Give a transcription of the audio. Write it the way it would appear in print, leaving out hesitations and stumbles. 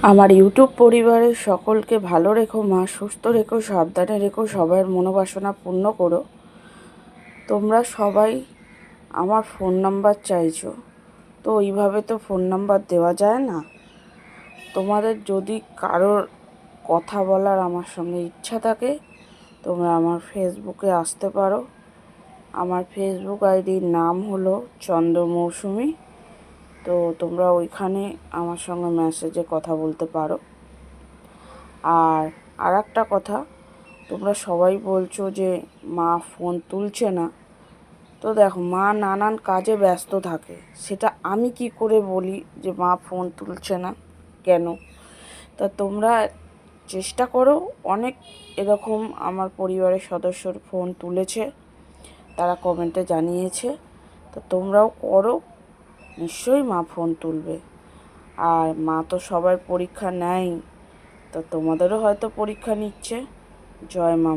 আমার ইউটিউব পরিবারের সকলকে ভালো রেখো মা, সুস্থ রেখো, সাবধানে রেখো, সবার মনোবাসনা পূর্ণ করো। তোমরা সবাই আমার ফোন নাম্বার চাইছো, তো ওইভাবে তো ফোন নাম্বার দেওয়া যায় না। তোমাদের যদি কারোর কথা বলার আমার সঙ্গে ইচ্ছা থাকে, তোমরা আমার ফেসবুকে আসতে পারো। আমার ফেসবুক আইডির নাম হলো চন্দ্র মৌসুমী। তো তোমরা ওইখানে আমার সঙ্গে মেসেজে কথা বলতে পারো। আর একটা কথা, তোমরা সবাই বলছো যে মা ফোন তুলছে না। তো দেখো, মা নানান কাজে ব্যস্ত থাকে, সেটা আমি কি করে বলি যে মা ফোন তুলছে না কেন? তা তোমরা চেষ্টা করো। অনেক এরকম আমার পরিবারের সদস্যর ফোন তুলেছে, তারা কমেন্টে জানিয়েছে। তো তোমরাও করো, নিশ্চয়ই মা ফোন তুলবে। আর মা তো সবার পরীক্ষা নেয়, তো তোমাদেরও হয়তো পরীক্ষা নিচ্ছে। জয় মা।